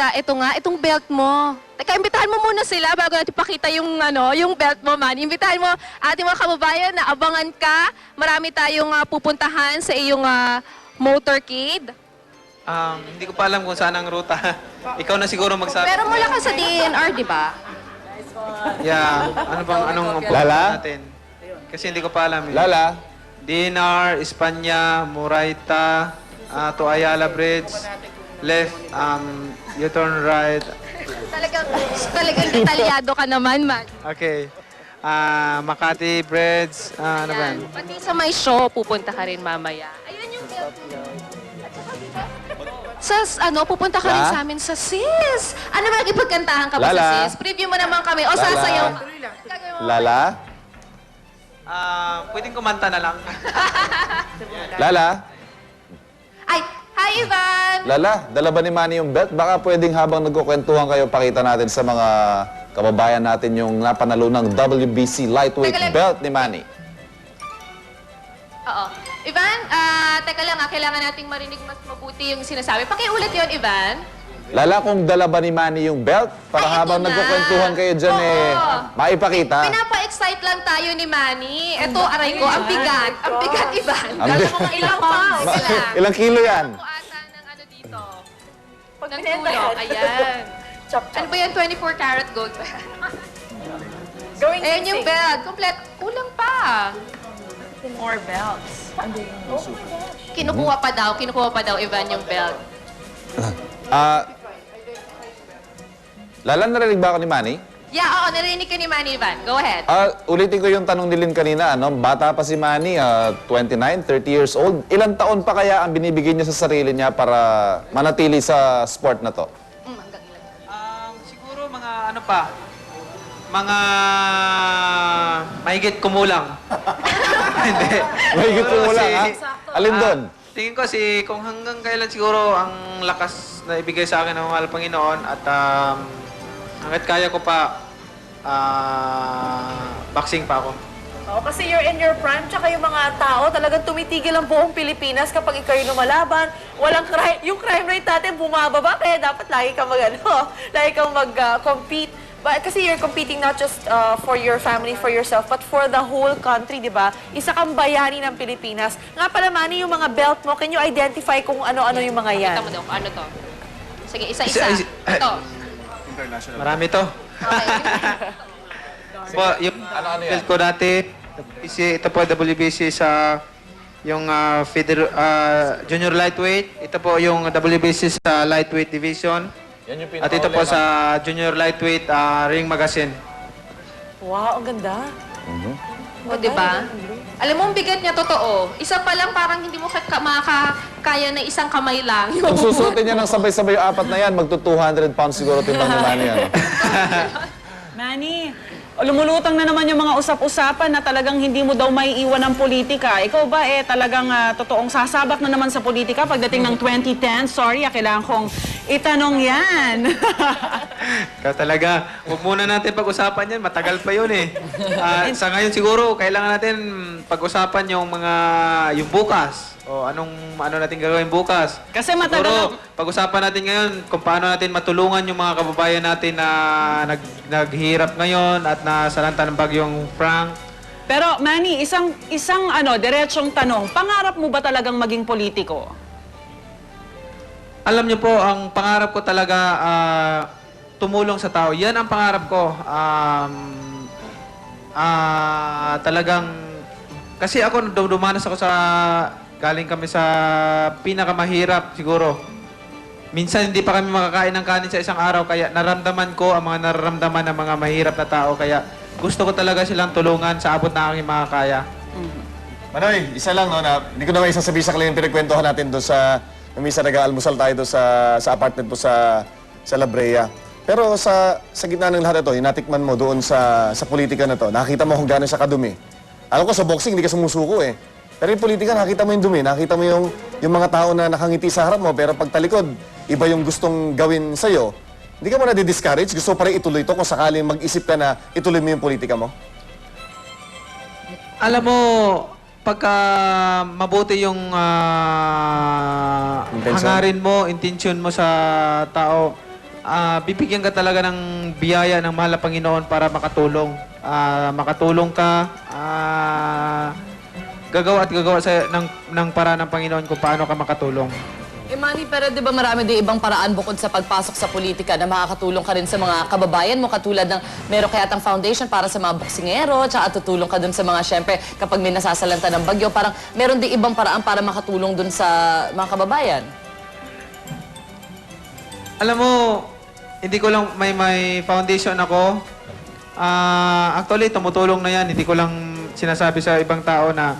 Teka, ito nga, itong belt mo. Teka, imbitahan mo muna sila bago natin pakita yung, yung belt mo, man. Imbitahan mo ating mga kababayan na abangan ka. Marami tayong pupuntahan sa iyong motorcade. Hindi ko pa alam kung saan ang ruta. Ikaw na siguro magsabi. Pero mula ka sa DNR, di ba? Yeah. Anong Lala? natin? Kasi hindi ko pa alam. Lala, DNR, Espanya, Moraita, to Ayala Bridge, left, U-turn right. Talagang detalyado ka naman, man. Okay. Makati Bridge, ano ba yan? Pati sa may show, pupunta ka rin mamaya. Ayun yung belt mo. Sa, pupunta ka rin La? sa amin sa SIS. Ano ba, ipagkantahan ka ba sa Lala? SIS? Preview mo naman kami. O, Lala? sasayaw. Lala, Pwedeng kumanta na lang. Lala, Ay, hi, Ivan! Lala, dala ba ni Manny yung belt? Baka pwedeng habang nagkukwentuhan kayo, pakita natin sa mga kababayan natin yung napanalo ng WBC lightweight Teka lang. belt ni Manny. Oo. Ivan, teka lang kailangan nating marinig mas mabuti yung sinasabi. Pakiulit yon, Ivan. Lala, kung dala ba ni Manny yung belt? Para Ay, ito habang na. nagkukwentuhan kayo dyan, Oo. maipakita. Pinapa-excite lang tayo ni Manny. Ito, aray ko, ang bigat. Ang bigat, Ivan. Ang Gano'n bigat. mga ilang pounds sila. Ilang kilo yan? Ako ata ng dito. Pag Ng pinenta tulong. yan. Ayan. Chop, Ano chop. ba yan? 24 karat gold ba yan? Going Ayan yung missing. belt. Komplet. Kulang pa. More belts. Kinukuha pa daw, Ivan, yung belt. Lala, narinig ba ako ni Manny? Yeah, oo, narinig ka ni Manny, Ivan. Go ahead. Ulitin ko yung tanong ni Lynn kanina, ano? Bata pa si Manny, 29, 30 years old. Ilang taon pa kaya ang binibigay niya sa sarili niya para manatili sa sport na to? Hanggang ilan? Siguro mga ano pa, mga mahigit kumulang. Hindi. Mahigit Siguro kumulang, ha? Alin doon? Tingin ko kung hanggang kailan siguro ang lakas na ibigay sa akin ng mahal Panginoon at hanggat kaya ko pa, boxing pa ako. Oo, kasi you're in your prime, tsaka yung mga tao talagang tumitigil ang buong Pilipinas kapag ikaw yung lumalaban. Walang crime, yung crime rate natin bumababa, kaya dapat lagi kang lagi kang mag-compete. Kasi you're competing not just for your family, for yourself, but for the whole country, di ba? Isa kang bayani ng Pilipinas. Nga pala, Manny, yung mga belt mo, can you identify kung ano-ano yung mga yan? Pakita mo daw kung ano to. Sige, isa-isa. Ito. Marami to. Okay. Po, yung Ano-ano yan? belt ko dati, ito po WBC sa yung junior lightweight. Ito po yung WBC sa lightweight division. Yan yung At ito po sa junior lightweight ring magazine. Wow, ang ganda. O, di ba? Alam mo, ang bigat niya, totoo. Isa pa lang, parang hindi mo makakaya na isang kamay lang. Kung susuotin niya ng sabay-sabay yung apat na yan, magto 200 pounds siguro timbang ni Manny yan. Manny, lumulutang na naman yung mga usap-usapan na talagang hindi mo daw may iwan ng politika. Ikaw ba talagang totoong sasabak na naman sa politika pagdating ng 2010? Sorry, kailangan kong itanong yan. Kaya talaga, huwag muna natin pag-usapan yan. Matagal pa yun eh. Sa ngayon siguro, kailangan natin pag-usapan yung bukas. O ano natin gagawin bukas. Kasi matagal Siguro, pag-usapan natin ngayon kung paano natin matulungan yung mga kababayan natin na naghihirap ngayon at nasalanta ng bagyong Frank. Pero Manny, isang diretsong tanong, pangarap mo ba talagang maging politiko? Alam niyo po, ang pangarap ko talaga tumulong sa tao. Yan ang pangarap ko. Talagang, kasi ako, dumanas ako galing kami sa pinakamahirap siguro. Minsan hindi pa kami makakain ng kanin sa isang araw, kaya naramdaman ko ang mga nararamdaman ng mga mahirap na tao. Kaya gusto ko talaga silang tulungan sa abot na aking makakaya. Manoy, isa lang, no, na hindi ko naman isasabihin sa kanila yung pinagkwentuhan natin doon sa, minsan nag-aalmusal tayo doon sa apartment po sa La Brea. Pero sa gitna ng lahat ito, yung natikman mo doon sa politika na to, nakita mo kung gaano siya kadumi. Alam ko sa boxing, hindi ka sumusuko eh. Pero yung politika, nakita mo yung dumi, nakita mo yung mga tao na nakangiti sa harap mo, pero pagtalikod, iba yung gustong gawin sa'yo. Hindi ka mo na-discourage, gusto pa rin ituloy ito kung sakaling mag-isip ka na ituloy mo yung politika mo? Alam mo, pagka mabuti yung Intensyon. hangarin mo, intention mo sa tao, bibigyan ka talaga ng biyaya ng mahal na Panginoon para makatulong. Makatulong ka, gagawa at gagawa ng paraan ng Panginoon kung paano ka makatulong. Manny, pero di ba marami din ibang paraan bukod sa pagpasok sa politika na makakatulong ka rin sa mga kababayan mo, katulad ng meron kaya tang foundation para sa mga boksingero, tsaka tutulong ka dun sa mga, syempre, kapag may nasasalanta ng bagyo, parang meron din ibang paraan para makatulong dun sa mga kababayan. Alam mo, hindi ko lang may foundation ako. Actually, tumutulong na yan. Hindi ko lang sinasabi sa ibang tao na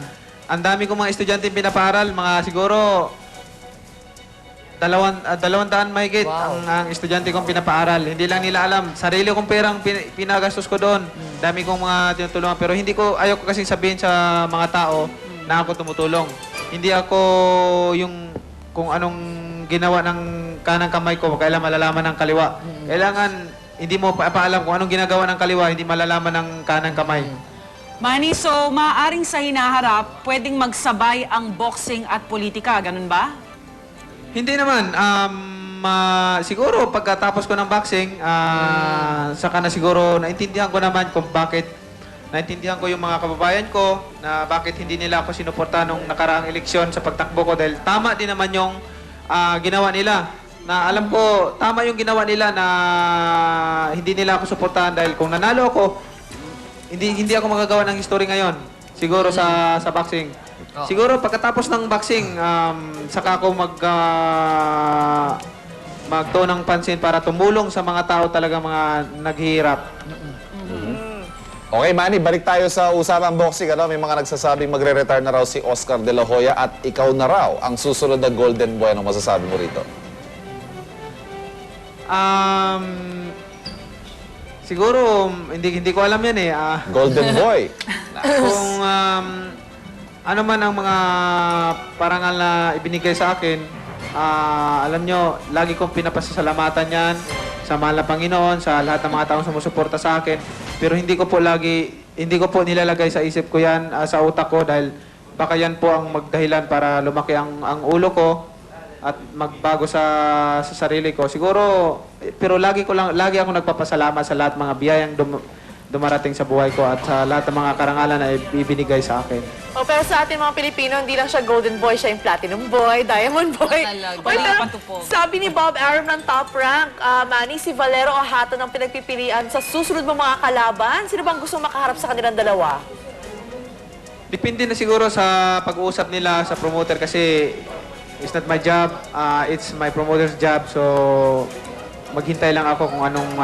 ang dami kong mga estudyante pinapaaral, mga siguro 200 mahigit ang estudyante kong pinapaaral. Hindi lang nila alam. Sarili kong perang pinagastos ko doon. Dami kong mga tinutulungan. Pero ayaw ko kasing sabihin sa mga tao na ako tumutulong. Hindi ako yung kung anong ginawa ng kanang kamay ko, kailangan malalaman ng kaliwa. Kailangan hindi mo paalam kung anong ginagawa ng kaliwa, hindi malalaman ng kanang kamay. Manny, so maaaring sa hinaharap, pwedeng magsabay ang boxing at politika, ganun ba? Hindi naman. Siguro pagkatapos ko ng boxing, saka na siguro naintindihan ko naman kung bakit naintindihan ko yung mga kababayan ko na bakit hindi nila ako sinuporta nung nakaraang eleksyon sa pagtakbo ko dahil tama din naman yung ginawa nila. Na alam ko, tama yung ginawa nila na hindi nila ako suportahan dahil kung nanalo ako, hindi ako magagawa ng history ngayon. Siguro sa boxing. Siguro pagkatapos ng boxing, saka ako magto ng pansin para tumulong sa mga tao talaga mga naghihirap. Okay, Manny, balik tayo sa usapang boxing. May mga nagsasabing magre-retire na raw si Oscar De La Hoya at ikaw na raw ang susunod na Golden Boy. Anong masasabi mo rito? Siguro, hindi ko alam yan eh. Golden Boy. Kung ano man ang mga parangal na ibinigay sa akin, alam nyo, lagi kong pinapasasalamatan yan sa mahal na Panginoon, sa lahat ng mga taong sumusuporta sa akin. Pero hindi ko po nilalagay sa isip ko yan, sa utak ko, dahil baka yan po ang magdahilan para lumaki ang ulo ko at magbago sa sarili ko. Siguro, pero lagi ako nagpapasalamat sa lahat mga biyayang dumarating sa buhay ko at sa lahat ng mga karangalan na ibinigay sa akin. Pero sa atin mga Pilipino, hindi lang siya Golden Boy, siya yung Platinum Boy, Diamond Boy. Talaga. Pero Wala patupog. sabi ni Bob Arum ng Top Rank, Manny, si Valero Ahaton ang pinagpipilian sa susunod mong mga kalaban. Sino bang gusto makaharap sa kanilang dalawa? Depende na siguro sa pag-uusap nila sa promoter kasi it's not my job, it's my promoter's job. So, maghintay lang ako kung anong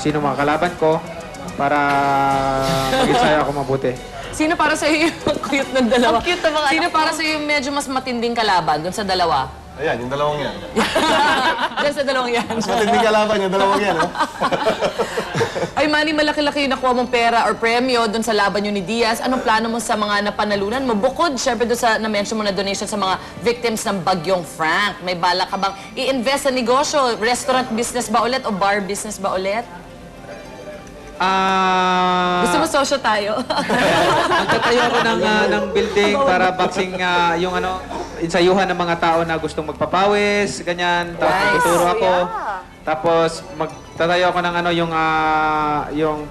sino mga kalaban ko para mag-ensayo ako mabuti. Sino para sa iyo yung cute ng dalawa? Ang cute ng mga Sino anak para sa iyo yung medyo mas matinding kalaban dun sa dalawa? Ayan, yung dalawang yan. Dun sa dalawang yan. Matinding kalaban yung dalawang yan, no? Ay, Manny, malaki-laki yung nakuha mong pera or premyo dun sa laban yun ni Diaz. Anong plano mo sa mga napanalunan mo? Bukod, syempre, dun sa na-mention mo na donation sa mga victims ng Bagyong Frank. May balak ka bang i-invest sa negosyo? Restaurant business ba ulit o bar business ba ulit? Gusto mo sosyo tayo? Magtatayo ako ng building para boxing yung insayuhan ng mga tao na gustong magpapawis, ganyan. Tapos tuturo ako. Tapos magtatayo ako ng yung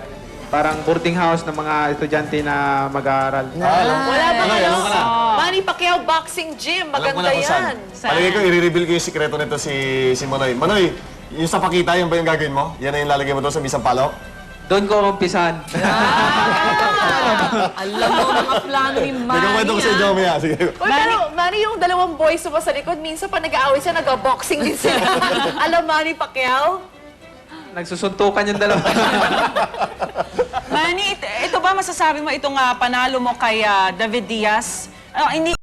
parang boarding house ng mga estudyante na mag-aaral. Wala ba Manoy, alam ko na. Manny Pacquiao Boxing Gym. Alam ko Maganda na kung saan. yan. Palagay ko, i-reveal ko yung sikreto nito si Manoy. Manoy, yung sa pakita, yun ba yung gagawin mo? Yan na yung lalagay mo doon sa misang palo? Doon ko umpisan. Alam mo mga plano ni Manny. Nagkakwento ko sa inyo, Mia. Sige. Uy, pero Manny, yung dalawang boys mo sa likod, minsan pa nag-aaway sila, nag-boxing din sila. Alam Manny Pacquiao? Nagsusuntukan yung dalawa. Manny, ito ba masasabi mo itong panalo mo kay David Diaz? Hindi